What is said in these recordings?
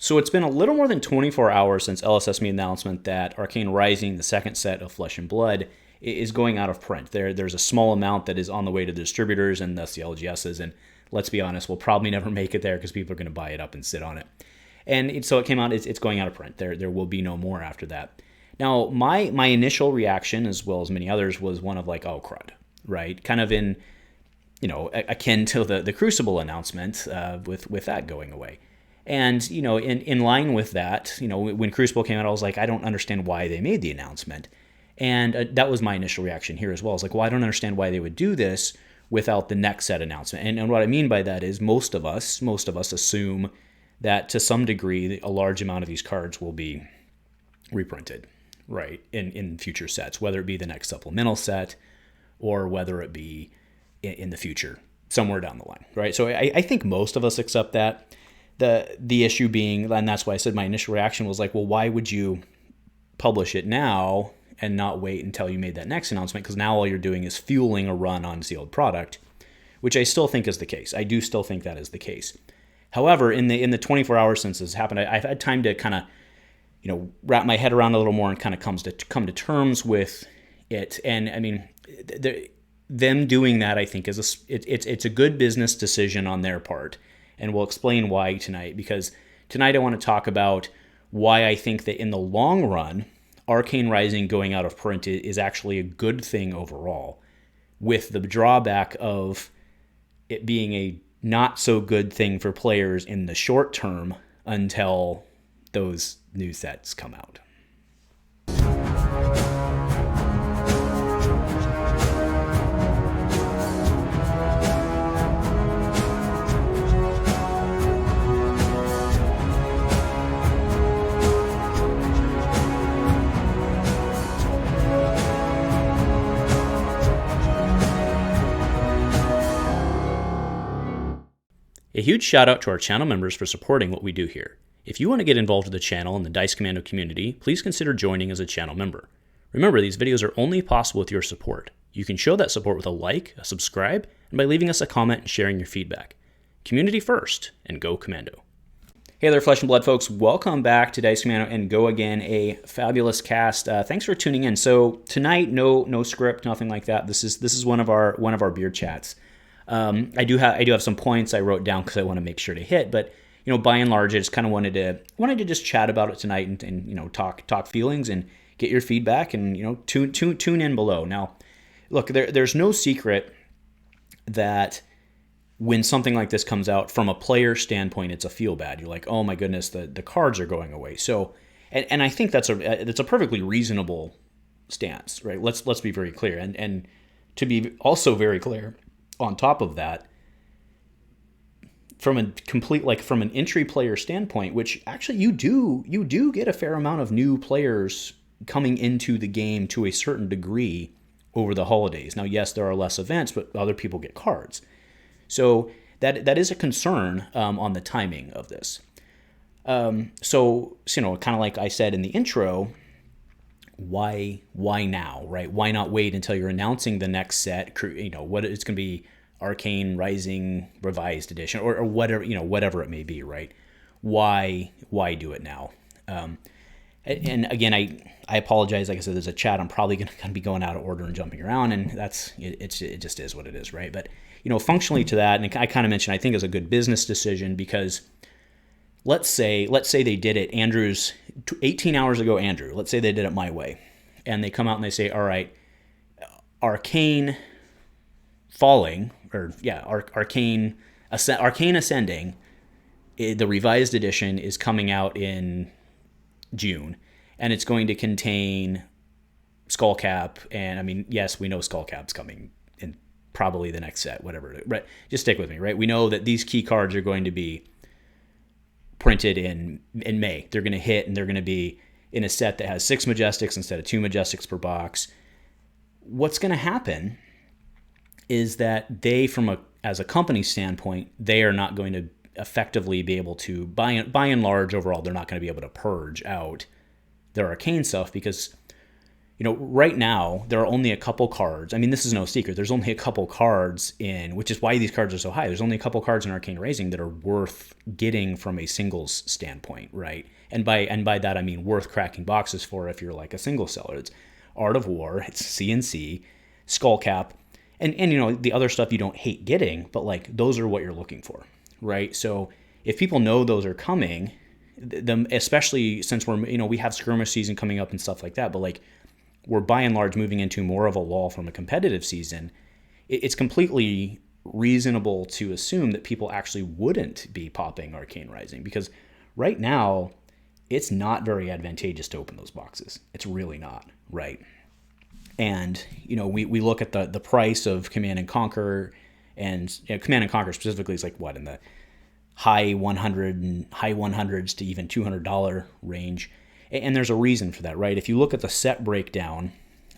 So it's been a little more than 24 hours since LSS made the announcement that Arcane Rising, the second set of Flesh and Blood, is going out of print. There's a small amount that is on the way to the distributors and thus the LGSs, and let's be honest, we'll probably never make it there because people are going to buy it up and sit on it. And so it came out, it's going out of print. There will be no more after that. Now, my initial reaction, as well as many others, was one of like, oh, crud, right? Kind of in, akin to the Crucible announcement with that going away. And, in line with that, when Crucible came out, I was like, I don't understand why they made the announcement. And that was my initial reaction here as well. I was like, well, I don't understand why they would do this without the next set announcement. And what I mean by that is most of us assume that to some degree, a large amount of these cards will be reprinted, right, in future sets, whether it be the next supplemental set or whether it be in the future, somewhere down the line, right? So I think most of us accept that. The issue being, and that's why I said my initial reaction was like, well, why would you publish it now and not wait until you made that next announcement? Because now all you're doing is fueling a run on sealed product, which I still think is the case. I do still think that is the case. However, in the 24 hours since this happened, I've had time to kind of, wrap my head around a little more and kind of come to terms with it. And I mean, them doing that, I think, it's a good business decision on their part. And we'll explain why tonight, because tonight I want to talk about why I think that in the long run, Arcane Rising going out of print is actually a good thing overall, with the drawback of it being a not so good thing for players in the short term until those new sets come out. A huge shout out to our channel members for supporting what we do here. If you want to get involved with the channel and the Dice Commando community, please consider joining as a channel member. Remember, these videos are only possible with your support. You can show that support with a like, a subscribe, and by leaving us a comment and sharing your feedback. Community first, and go Commando. Hey there, Flesh and Blood folks. Welcome back to Dice Commando and Go Again, a fabulous cast. Thanks for tuning in. So tonight, no script, nothing like that. This is one of our beer chats. I do have some points I wrote down because I want to make sure to hit, but by and large, I just kind of wanted to just chat about it tonight and talk feelings and get your feedback and tune in below. Now, look, there's no secret that when something like this comes out from a player standpoint, it's a feel bad. You're like, oh my goodness, the cards are going away. So, and I think that's a perfectly reasonable stance, right? Let's be very clear, and to be also very clear. On top of that, from an entry player standpoint, which actually you do get a fair amount of new players coming into the game to a certain degree over the holidays. Now, yes, there are less events, but other people get cards. So that is a concern on the timing of this. So kind of like I said in the intro, why now, right? Why not wait until you're announcing the next set? What it's going to be, Arcane Rising Revised Edition, or whatever whatever it may be, right? Why do it now? And again, I apologize. Like I said, there's a chat. I'm probably going to be going out of order and jumping around, and it just is what it is, right? But functionally to that, and I kind of mentioned, I think is a good business decision because let's say they did it, Andrew's 18 hours ago, Andrew. Let's say they did it my way, and they come out and they say, all right, Arcane Falling, Arcane Ascending, the revised edition is coming out in June, and it's going to contain Skullcap, and I mean, yes, we know Skullcap's coming in probably the next set, whatever it is, right? Just stick with me, right? We know that these key cards are going to be printed in May. They're going to hit, and they're going to be in a set that has 6 Majestics instead of 2 Majestics per box. What's going to happen is that they, as a company standpoint, they are not going to effectively be able to, by and large, overall, they're not going to be able to purge out their Arcane stuff because, right now there are only a couple cards. I mean, this is no secret. There's only a couple cards which is why these cards are so high. There's only a couple cards in Arcane Rising that are worth getting from a singles standpoint, right? And by that I mean worth cracking boxes for if you're like a single seller. It's Art of War, it's CNC, Skullcap, and the other stuff you don't hate getting, but like those are what you're looking for, right? So if people know those are coming, especially since we have skirmish season coming up and stuff like that, but like we're by and large moving into more of a lull from a competitive season, it's completely reasonable to assume that people actually wouldn't be popping Arcane Rising, because right now it's not very advantageous to open those boxes. It's really not, right? And we look at the price of Command and Conquer, and Command and Conquer specifically is like what, in the high 100s to even $200 range. And there's a reason for that, right? If you look at the set breakdown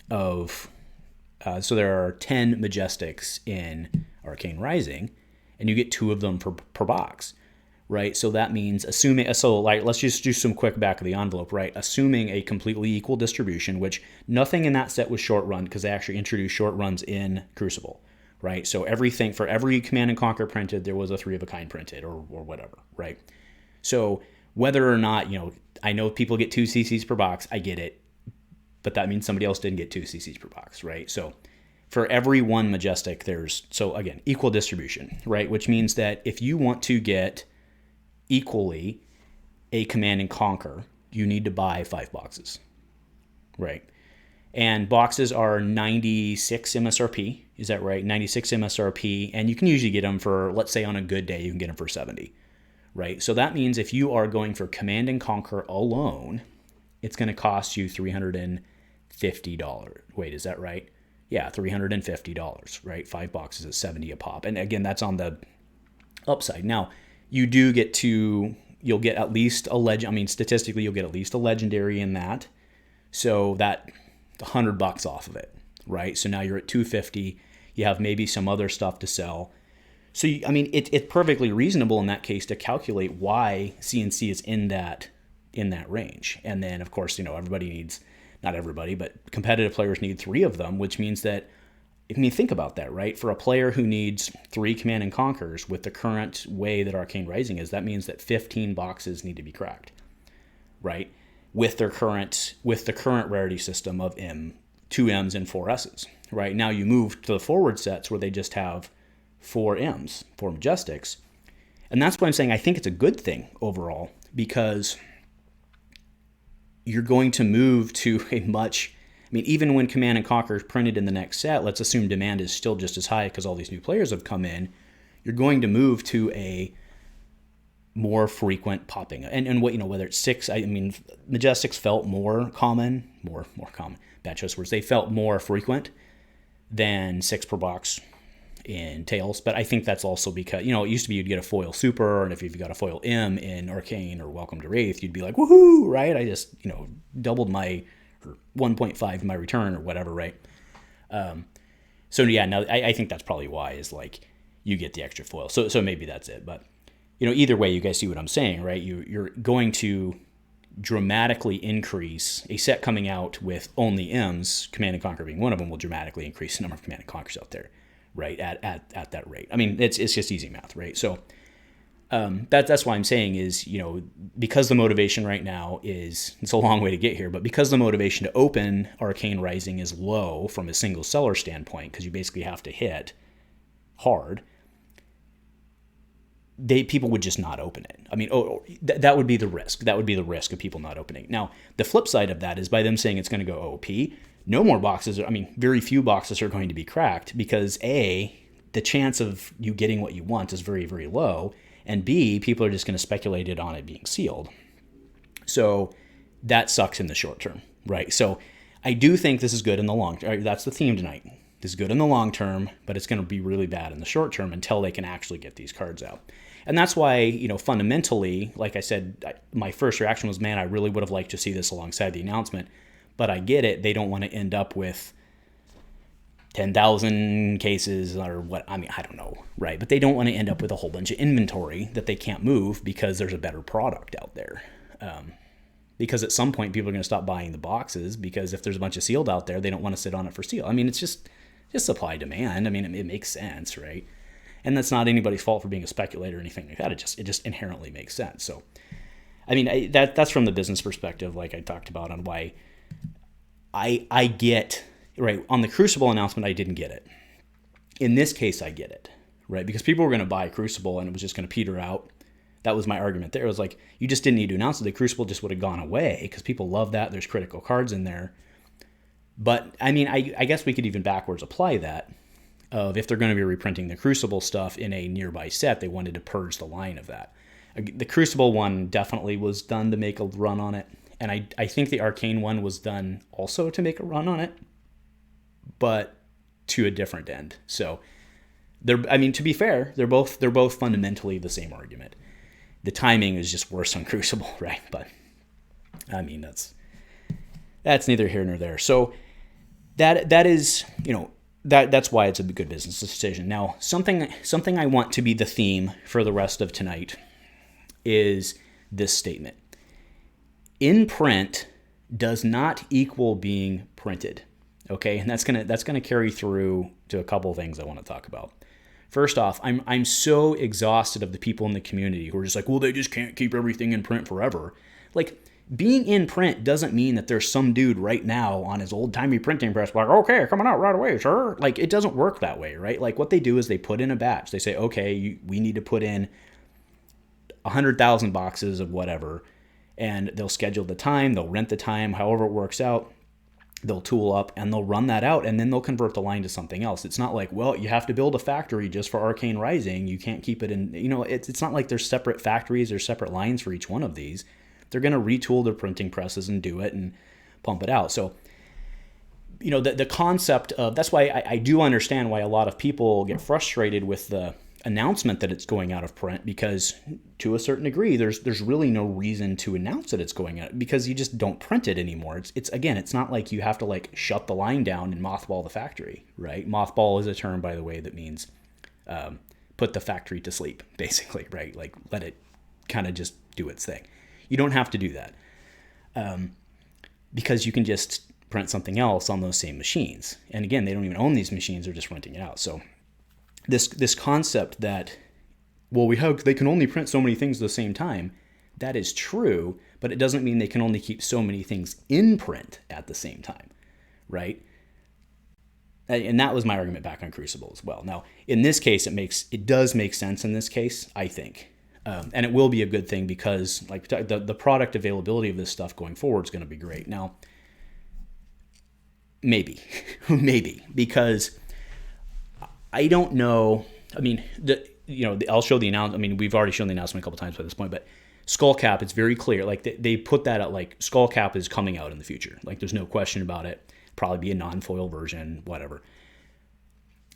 of, so there are 10 Majestics in Arcane Rising, and you get 2 of them per box, right? So that means let's just do some quick back of the envelope, right? Assuming a completely equal distribution, which nothing in that set was short run, because they actually introduced short runs in Crucible, right? So everything, for every Command and Conquer printed, there was a 3 of a kind printed or whatever, right? So whether or not, I know people get 2 CCs per box, I get it, but that means somebody else didn't get 2 CCs per box, right? So for every 1 Majestic, again, equal distribution, right? Which means that if you want to get equally a Command and Conquer, you need to buy 5 boxes, right? And boxes are 96 MSRP, is that right? 96 MSRP, and you can usually get them for, let's say on a good day, you can get them for 70. Right? So that means if you are going for Command and Conquer alone, it's going to cost you $350. Wait, is that right? Yeah, $350, right? 5 boxes at 70 a pop. And again, that's on the upside. Now, you do you'll get at least statistically, you'll get at least a legendary in that. So that $100 off of it, right? So now you're at $250. You have maybe some other stuff to sell. So, it's perfectly reasonable in that case to calculate why CNC is in that range. And then, of course, everybody needs, not everybody, but competitive players need 3 of them, which means that, think about that, right? For a player who needs 3 Command and Conquers with the current way that Arcane Rising is, that means that 15 boxes need to be cracked, right? With the current rarity system of 2 M's and 4 S's, right? Now you move to the forward sets where they just have 4 M's, 4 Majestics. And that's why I'm saying I think it's a good thing overall, because you're going to move to even when Command and Conquer is printed in the next set, let's assume demand is still just as high because all these new players have come in, you're going to move to a more frequent popping. And whether it's 6, Majestics felt more common, bad choice words, they felt more frequent than 6 per box in Tails, but I think that's also because, it used to be you'd get a foil super, and if you got a foil M in Arcane or Welcome to Wrathe, you'd be like, woohoo, right? I just, doubled my, or 1.5 my return or whatever, right? So yeah, now I think that's probably why, is like you get the extra foil. So maybe that's it, but either way, you guys see what I'm saying, right? You're going to dramatically increase a set coming out with only M's, Command and Conquer being one of them, will dramatically increase the number of Command and Conquers out there, right? At that rate. It's just easy math, right? So that's why I'm saying is, because the motivation right now it's a long way to get here, but because the motivation to open Arcane Rising is low from a single seller standpoint, because you basically have to hit hard, people would just not open it. That would be the risk. That would be the risk of people not opening. Now, the flip side of that is by them saying it's going to go OP, no more boxes, very few boxes are going to be cracked, because A, the chance of you getting what you want is very, very low, and B, people are just going to speculate on it being sealed. So that sucks in the short term, right? So I do think this is good in the long term. That's the theme tonight. This is good in the long term, but it's going to be really bad in the short term until they can actually get these cards out. And that's why, fundamentally, like I said, my first reaction was, man, I really would have liked to see this alongside the announcement. But I get it. They don't want to end up with 10,000 cases or what. I don't know, right? But they don't want to end up with a whole bunch of inventory that they can't move because there's a better product out there. because at some point people are going to stop buying the boxes, because if there's a bunch of sealed out there, they don't want to sit on it for seal. I mean, it's just supply demand. I mean, it makes sense, right? And that's not anybody's fault for being a speculator or anything like that. It just inherently makes sense. So, I mean, that's from the business perspective, like I talked about, on why I get, right, on the Crucible announcement, I didn't get it. In this case, I get it, right? Because people were going to buy Crucible and it was just going to peter out. That was my argument there. It was like, you just didn't need to announce it. The Crucible just would have gone away because people love that. There's critical cards in there. But, I mean, I guess we could even backwards apply that. Of if they're going to be reprinting the Crucible stuff in a nearby set, they wanted to purge the line of that. The Crucible one definitely was done to make a run on it. And I think the Arcane one was done also to make a run on it, but to a different end. So, to be fair, they're both fundamentally the same argument. The timing is just worse on Crucible, right? But, I mean, that's neither here nor there. So, that is, that's why it's a good business decision. Now, something I want to be the theme for the rest of tonight is this statement. In print does not equal being printed. Okay? And that's gonna carry through to a couple of things I want to talk about. First off, I'm so exhausted of the people in the community who are just like, well, they just can't keep everything in print forever. Like, being in print doesn't mean that there's some dude right now on his old-timey printing press like, okay, coming out right away, sure. Like, it doesn't work that way, right? Like, what they do is they put in a batch. They say, okay, we need to put in 100,000 boxes of whatever, and they'll schedule the time, they'll rent the time, however it works out. They'll tool up, and they'll run that out, and then they'll convert the line to something else. It's not like, well, you have to build a factory just for Arcane Rising. You can't keep it in, it's not like there's separate factories or separate lines for each one of these. They're going to retool their printing presses and do it and pump it out. So, the concept of, that's why I do understand why a lot of people get frustrated with the announcement that it's going out of print, because to a certain degree, there's really no reason to announce that it's going out, because you just don't print it anymore. It's not like you have to like shut the line down and mothball the factory, right? Mothball is a term, by the way, that means put the factory to sleep, basically, right? Like, let it kind of just do its thing. You don't have to do that, because you can just print something else on those same machines. And again, they don't even own these machines; they're just renting it out. So this concept that, well, they can only print so many things at the same time, that is true, but it doesn't mean they can only keep so many things in print at the same time, right? And that was my argument back on Crucible as well. Now, in this case, it does make sense in this case, I think. And it will be a good thing, because like the product availability of this stuff going forward is going to be great. Now, maybe, because I don't know. I mean, I'll show the announcement. I mean, we've already shown the announcement a couple times by this point, but Skullcap, it's very clear. Like they put that out, like Skullcap is coming out in the future. Like there's no question about it. Probably be a non-foil version, whatever.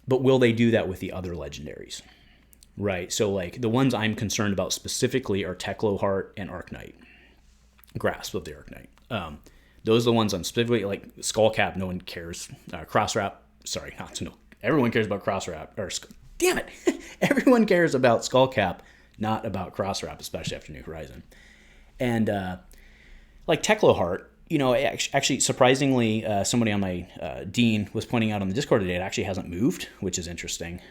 But will they do that with the other legendaries? Right, so like the ones I'm concerned about specifically are Teklo Heart and Arknight. Grasp of the Arknight. Those are the ones I'm specifically, like Skullcap, no one cares. Crosswrap, everyone cares about Crosswrap. Damn it! Everyone cares about Skullcap, not about Crosswrap, especially after New Horizon. And like Teklo Heart, actually surprisingly, somebody on my Dean was pointing out on the Discord today, it actually hasn't moved, which is interesting.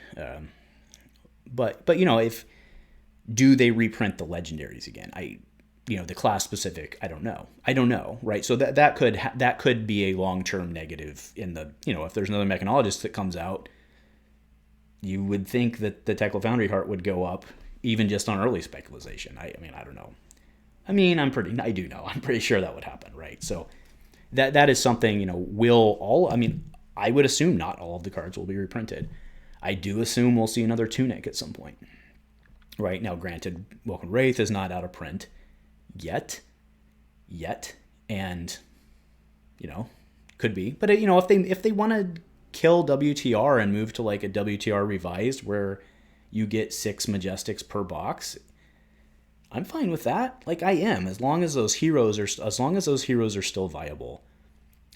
But if do they reprint the legendaries again? The class specific, I don't know, right? So that could be a long-term negative in the, if there's another Mechanologist that comes out, you would think that the Teklo Foundry Heart would go up even just on early speculation. I don't know. I'm pretty sure that would happen, right? So that is something, I would assume not all of the cards will be reprinted. I do assume we'll see another Tunic at some point. Right now, granted, Welcome Wraith is not out of print yet, and could be. But if they want to kill WTR and move to like a WTR revised where you get 6 Majestics per box, I'm fine with that. Like I am, as long as those heroes are still viable,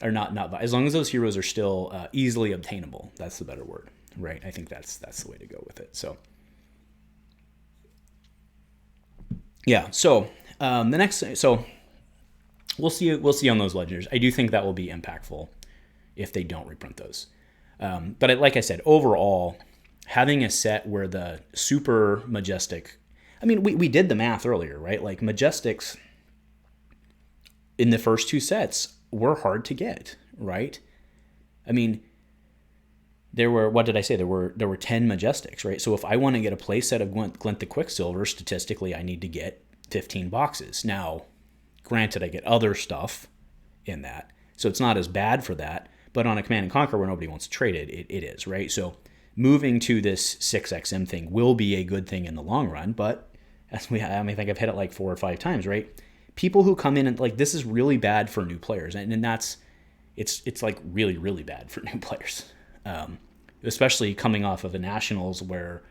or not as long as those heroes are still easily obtainable. That's the better word. Right, I think that's the way to go with it. So, yeah. So we'll see. We'll see on those legendaries. I do think that will be impactful if they don't reprint those. But like I said, overall, having a set where the super Majestic, I mean, we did the math earlier, right? Like Majestics in the first two sets were hard to get, right? I mean, there were, what did I say? There were 10 Majestics, right? So if I want to get a play set of Glint the Quicksilver, statistically, I need to get 15 boxes. Now, granted, I get other stuff in that, so it's not as bad for that. But on a Command and Conquer where nobody wants to trade it, it is, right? So moving to this 6XM thing will be a good thing in the long run, but I think I've hit it like 4 or 5 times, right? People who come in and like, this is really bad for new players, and that's, it's like really, really bad for new players. Especially coming off of the Nationals where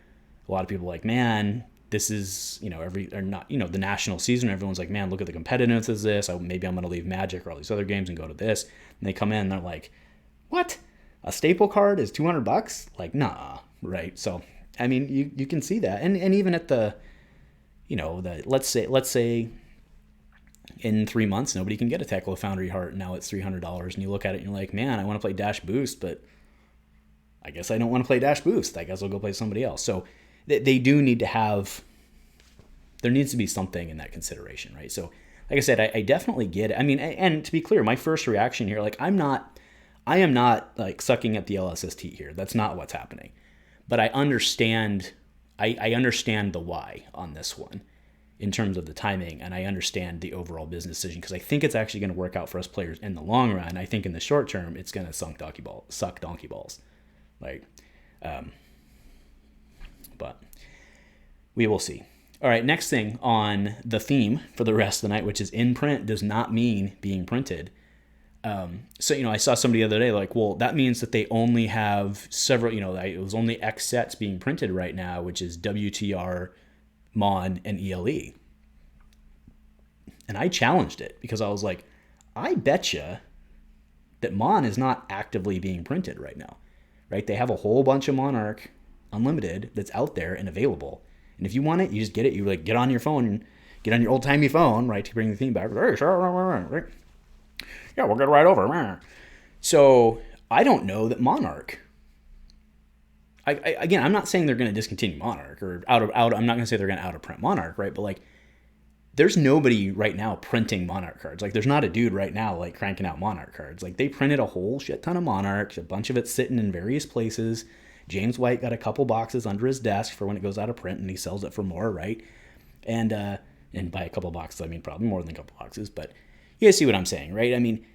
a lot of people are like, man, this is, the national season, everyone's like, man, look at the competitiveness of this. Maybe I'm going to leave Magic or all these other games and go to this. And they come in and they're like, what? A staple card is $200? Like, nah, right? So, I mean, you can see that. And even at the, let's say in 3 months, nobody can get a Tekla Foundry Heart. Now it's $300. And you look at it and you're like, man, I want to play Dash Boost, but I guess I don't want to play Dash Boost. I guess I'll go play somebody else. So they do need to have, there needs to be something in that consideration, right? So like I said, I definitely get it. I mean, and to be clear, my first reaction here, like I am not like sucking at the LSST here. That's not what's happening. But I understand, I understand the why on this one in terms of the timing, and I understand the overall business decision because I think it's actually going to work out for us players in the long run. I think in the short term, it's going to suck donkey balls. Like, but we will see. All right, next thing on the theme for the rest of the night, which is in print does not mean being printed. So, I saw somebody the other day like, well, that means that they only have several, it was only X sets being printed right now, which is WTR, Mon, and ELE. And I challenged it because I was like, I betcha that Mon is not actively being printed right now, right? They have a whole bunch of Monarch Unlimited that's out there and available. And if you want it, you just get it. You like get on your phone, get on your old timey phone, right, to bring the theme back. Hey, right? Yeah, we'll get right over. So I don't know that Monarch. Again, I'm not saying they're going to discontinue Monarch or out. I'm not going to say they're going to out of print Monarch, right? But like, there's nobody right now printing Monarch cards. Like, there's not a dude right now like cranking out Monarch cards. Like, they printed a whole shit ton of Monarchs, a bunch of it sitting in various places. James White got a couple boxes under his desk for when it goes out of print, and he sells it for more, right? And by a couple boxes, I mean probably more than a couple boxes, but you guys see what I'm saying, right? I mean,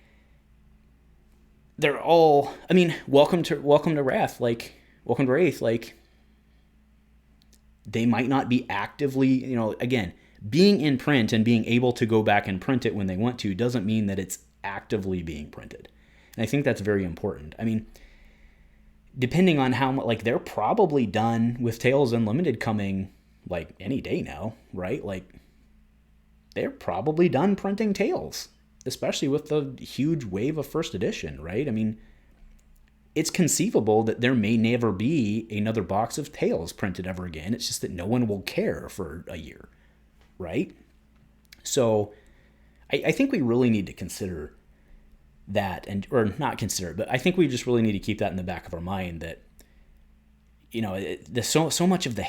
they're all. I mean, welcome to Wrath, like welcome to Wraith, like they might not be actively, again, being in print and being able to go back and print it when they want to doesn't mean that it's actively being printed, and I think that's very important. I mean, depending on how much, like, they're probably done with Tales Unlimited coming, like, any day now, right? Like, they're probably done printing Tales, especially with the huge wave of first edition, right? I mean, it's conceivable that there may never be another box of Tales printed ever again. It's just that no one will care for a year, right? So I think we really need to consider that, or not consider, but I think we just really need to keep that in the back of our mind that, there's so much of the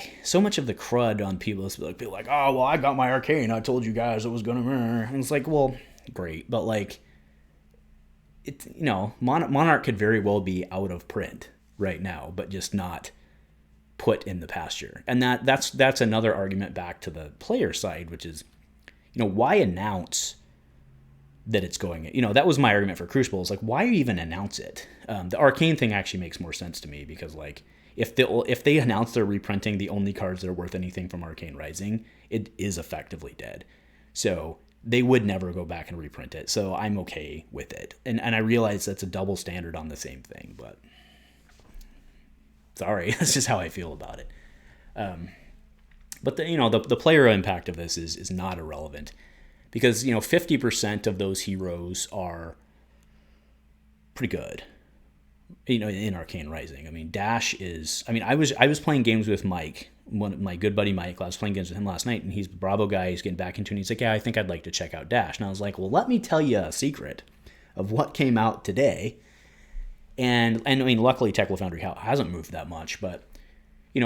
crud on people. People like, oh, well, I got my Arcane. I told you guys it was going to, and it's like, well, great. But like, Monarch could very well be out of print right now, but just not put in the pasture. And that's another argument back to the player side, which is, why announce that it's going, that was my argument for Crucible. It's like, why even announce it? The Arcane thing actually makes more sense to me because, like, if they announce they're reprinting the only cards that are worth anything from Arcane Rising, it is effectively dead. So they would never go back and reprint it. So I'm okay with it. And I realize that's a double standard on the same thing, but sorry, that's just how I feel about it. But the player impact of this is not irrelevant. Because, 50% of those heroes are pretty good, in Arcane Rising. I mean, Dash is... I mean, I was playing games with Mike my good buddy Mike, I was playing games with him last night, and he's a Bravo guy. He's getting back into it. And he's like, yeah, I think I'd like to check out Dash. And I was like, well, let me tell you a secret of what came out today. And I mean, luckily, Technical Foundry hasn't moved that much, but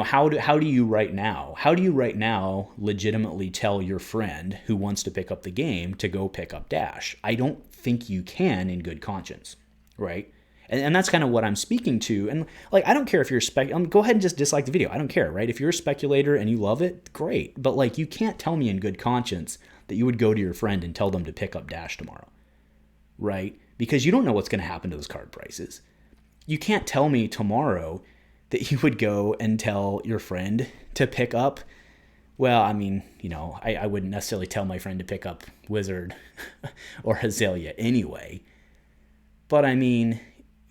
how do you right now legitimately tell your friend who wants to pick up the game to go pick up Dash? I don't think you can in good conscience, right? And that's kind of what I'm speaking to. And like, I don't care if you're go ahead and just dislike the video. I don't care, right? If you're a speculator and you love it, great. But like, you can't tell me in good conscience that you would go to your friend and tell them to pick up Dash tomorrow, right? Because you don't know what's going to happen to those card prices. You can't tell me tomorrow that you would go and tell your friend to pick up. Well, I mean, I wouldn't necessarily tell my friend to pick up Wizard or Azalea anyway. But I mean,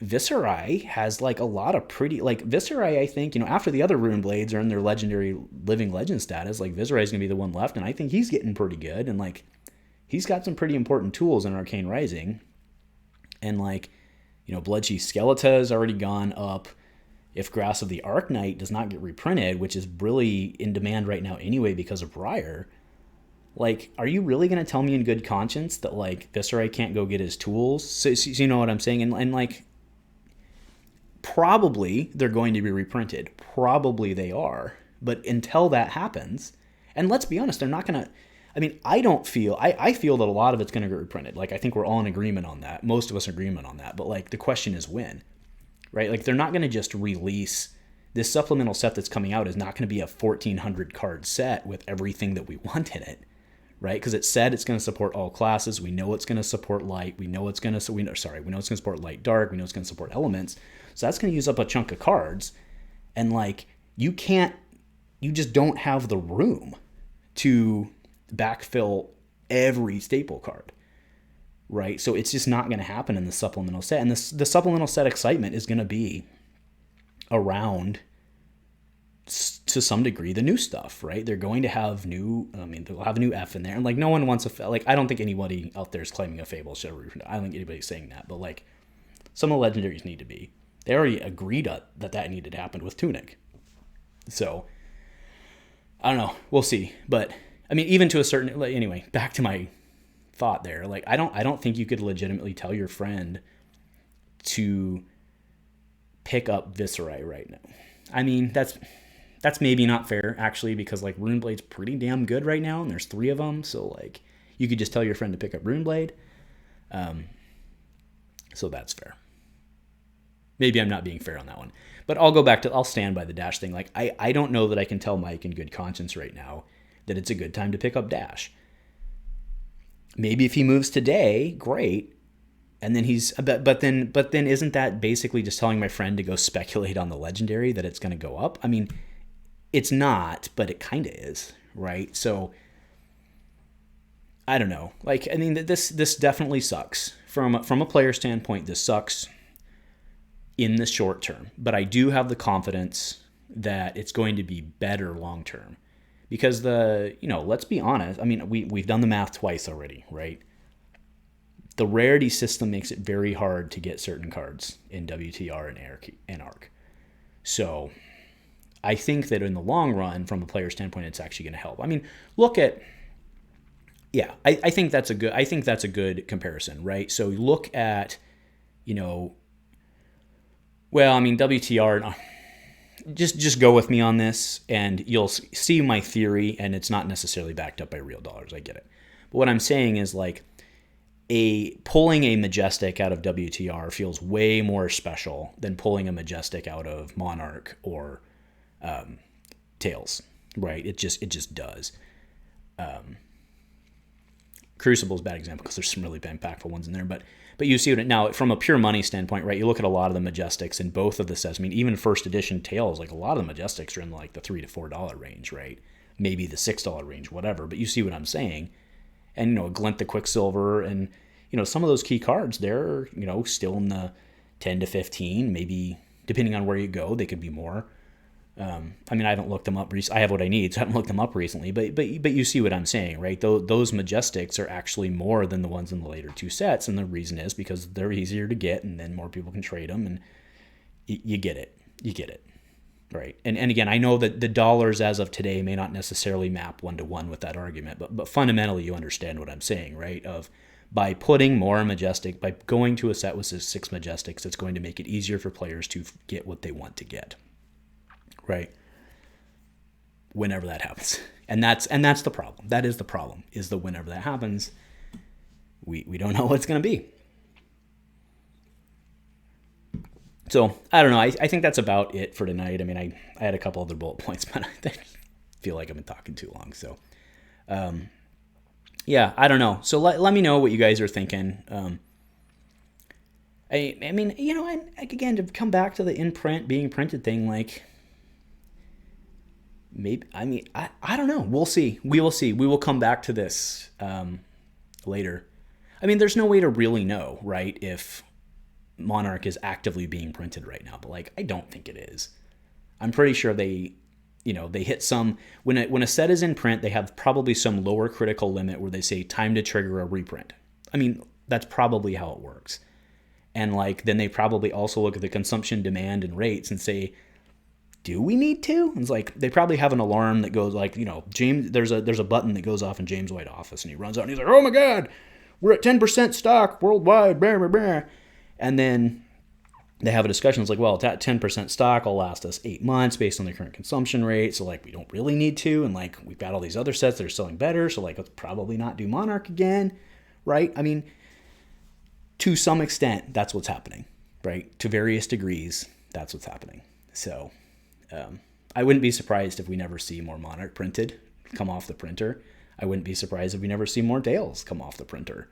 Viserai has like a lot of pretty, like Viserai, I think, after the other Runeblades are in their legendary living legend status, like Viserai is going to be the one left. And I think he's getting pretty good. And like, he's got some pretty important tools in Arcane Rising. And like, Bloodchief Skeleton has already gone up. If Grass of the Arknight does not get reprinted, which is really in demand right now anyway because of Briar, like, are you really going to tell me in good conscience that like Viserai can't go get his tools? So you know what I'm saying? And like, probably they're going to be reprinted. Probably they are. But until that happens, and let's be honest, they're not going to, I mean, I feel that a lot of it's going to get reprinted. Like, I think we're all in agreement on that. Most of us in agreement on that. But like, the question is when, right? Like, they're not going to just release this supplemental set that's coming out is not going to be a 1,400 card set with everything that we want in it, right? Because it said it's going to support all classes. We know it's going to support light. We know it's going to support light dark. We know it's going to support elements. So that's going to use up a chunk of cards. And like, you just don't have the room to backfill every staple card, right? So it's just not going to happen in the supplemental set. And the supplemental set excitement is going to be around, to some degree, the new stuff, right? They're going to have they'll have a new F in there. And like, no one wants I don't think anybody out there is claiming a Fable should have reprinted. I don't think anybody's saying that, but like, some of the legendaries need to be. They already agreed that needed to happen with Tunic. So, I don't know. We'll see. But, I mean, even to a certain... Anyway, back to my thought there. Like, I don't think you could legitimately tell your friend to pick up Viserai right now. I mean, that's maybe not fair, actually, because, like, Runeblade's pretty damn good right now, and there's 3 of them. So, like, you could just tell your friend to pick up Runeblade. So that's fair. Maybe I'm not being fair on that one. But I'll stand by the Dash thing. Like, I don't know that I can tell Mike in good conscience right now that it's a good time to pick up Dash. Maybe if he moves today, great. And then but then isn't that basically just telling my friend to go speculate on the legendary that it's going to go up? I mean, it's not, but it kind of is, right? So, I don't know. Like, I mean, this definitely sucks. From a player standpoint, this sucks in the short term, but I do have the confidence that it's going to be better long term, because let's be honest. I mean, we've done the math twice already, right? The rarity system makes it very hard to get certain cards in WTR and Arc. So I think that in the long run, from a player standpoint, it's actually going to help. I mean, I think that's a good comparison, right? So look at, well, I mean, WTR, just go with me on this, and you'll see my theory, and it's not necessarily backed up by real dollars. I get it. But what I'm saying is, like, pulling a Majestic out of WTR feels way more special than pulling a Majestic out of Monarch or Tails, right? It just does. Crucible is a bad example because there's some really impactful ones in there, but you see it now from a pure money standpoint, right? You look at a lot of the Majestics in both of the sets. I mean, even first edition Tails, like, a lot of the Majestics are in like the $3 to $4 range, right? Maybe the $6 range, whatever. But you see what I'm saying. And Glint the Quicksilver, and some of those key cards, they're still in the 10 to 15, maybe depending on where you go, they could be more. I mean, I haven't looked them up. I have what I need, so I haven't looked them up recently. But you see what I'm saying, right? Those Majestics are actually more than the ones in the later 2 sets, and the reason is because they're easier to get, and then more people can trade them, and you get it. You get it. right? And again, I know that the dollars as of today may not necessarily map 1-to-1 with that argument, but fundamentally you understand what I'm saying, right? Of by putting more Majestic, by going to a set with 6 Majestics, it's going to make it easier for players to get what they want to get, right? Whenever that happens. And that's the problem. That is the problem, is the whenever that happens, we don't know what it's going to be. So, I don't know. I think that's about it for tonight. I mean, I had a couple other bullet points, but I feel like I've been talking too long. So, yeah, I don't know. So let me know what you guys are thinking. I mean, you know, I again, to come back to the in-print, being printed thing, like, maybe, I mean, I don't know. We'll see. We will see. We will come back to this later. I mean, there's no way to really know, right, if Monarch is actively being printed right now. But, like, I don't think it is. I'm pretty sure they hit some, when a set is in print, they have probably some lower critical limit where they say time to trigger a reprint. I mean, that's probably how it works. And, like, then they probably also look at the consumption demand and rates and say, do we need to? And it's like, they probably have an alarm that goes like, James, there's a button that goes off in James' White office, and he runs out and he's like, oh my God, we're at 10% stock worldwide, blah, blah, blah. And then they have a discussion. It's like, well, that 10% stock will last us 8 months based on the current consumption rate. So, like, we don't really need to. And, like, we've got all these other sets that are selling better. So, like, let's probably not do Monarch again, right? I mean, to some extent, that's what's happening, right? To various degrees, that's what's happening. So, I wouldn't be surprised if we never see more Monarch printed come off the printer. I wouldn't be surprised if we never see more Dales come off the printer.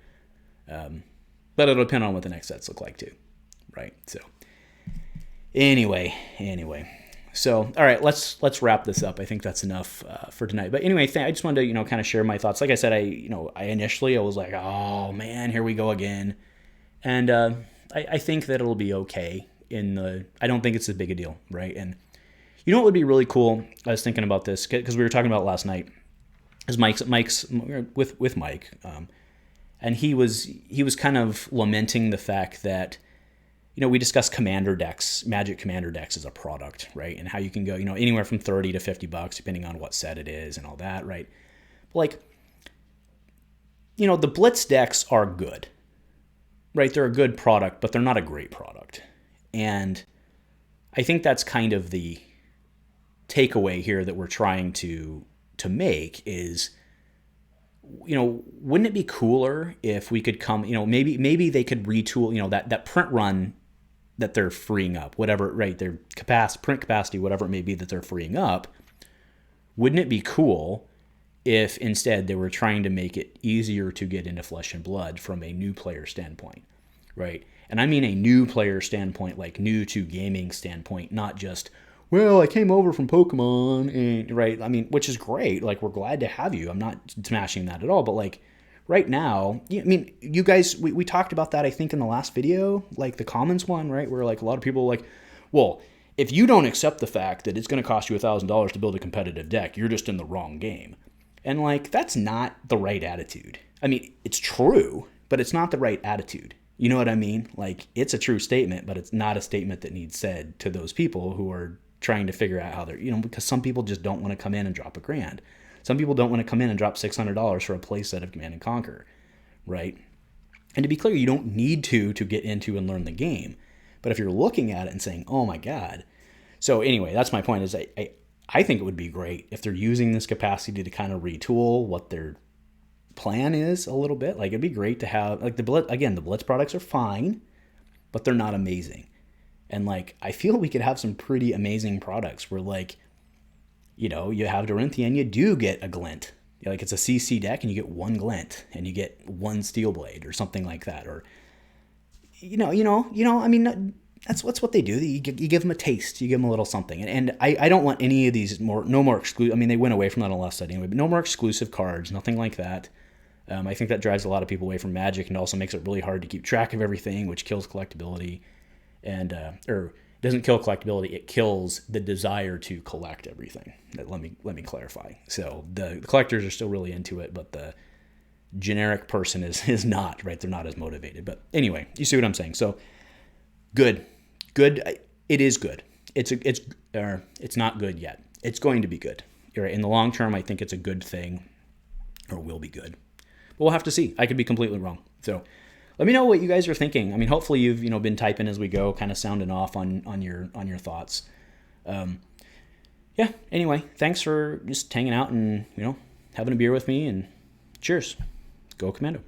But it'll depend on what the next sets look like too, right? So anyway. So, all right, let's wrap this up. I think that's enough for tonight. But anyway, I just wanted to, kind of share my thoughts. Like I said, I initially was like, oh man, here we go again. And I think that it'll be okay. I don't think it's as big a deal, right? And you know what would be really cool? I was thinking about this because we were talking about it last night. Is Mike's with Mike, and he was kind of lamenting the fact that, we discussed commander decks, Magic commander decks as a product, right? And how you can go, anywhere from $30 to $50 depending on what set it is and all that, right? But, like, the Blitz decks are good, right? They're a good product, but they're not a great product, and I think that's kind of the takeaway here that we're trying to make is, wouldn't it be cooler if we could come, maybe they could retool, that print run that they're freeing up, whatever, right, their print capacity, whatever it may be that they're freeing up. Wouldn't it be cool if instead they were trying to make it easier to get into Flesh and Blood from a new player standpoint, right? And I mean a new player standpoint, like new to gaming standpoint, not just, well, I came over from Pokemon, and right, I mean, which is great. Like, we're glad to have you. I'm not smashing that at all. But, like, right now, I mean, you guys, we talked about that, I think, in the last video, like the Commons one, right? Where, like, a lot of people are like, well, if you don't accept the fact that it's going to cost you $1,000 to build a competitive deck, you're just in the wrong game. And, like, that's not the right attitude. I mean, it's true, but it's not the right attitude. You know what I mean? Like, it's a true statement, but it's not a statement that needs said to those people who are trying to figure out how they're, because some people just don't want to come in and drop $1,000. Some people don't want to come in and drop $600 for a playset of Command and Conquer, right? And to be clear, you don't need to get into and learn the game. But if you're looking at it and saying, oh my God. So anyway, that's my point, is I think it would be great if they're using this capacity to kind of retool what their plan is a little bit. Like, it'd be great to have, like, the Blitz products are fine, but they're not amazing. And, like, I feel we could have some pretty amazing products where, like, you have Dorinthea and you do get a glint. Like, it's a CC deck and you get one glint and you get one steel blade or something like that. Or, I mean, that's what they do. You give them a taste. You give them a little something. And I don't want any of these no more exclusive. I mean, they went away from that on the last set anyway, but no more exclusive cards, nothing like that. I think that drives a lot of people away from Magic and also makes it really hard to keep track of everything, which kills collectability. And or doesn't kill collectability, it kills the desire to collect everything. Let me clarify. So the collectors are still really into it, but the generic person is not, right? They're not as motivated. But anyway, you see what I'm saying. So good. It is good. it's not good yet. It's going to be good. You're right. In the long term, I think it's a good thing, or will be good. But we'll have to see. I could be completely wrong. So let me know what you guys are thinking. I mean, hopefully you've been typing as we go, kind of sounding off on your thoughts. Yeah. Anyway, thanks for just hanging out and having a beer with me, and cheers. Go Commando.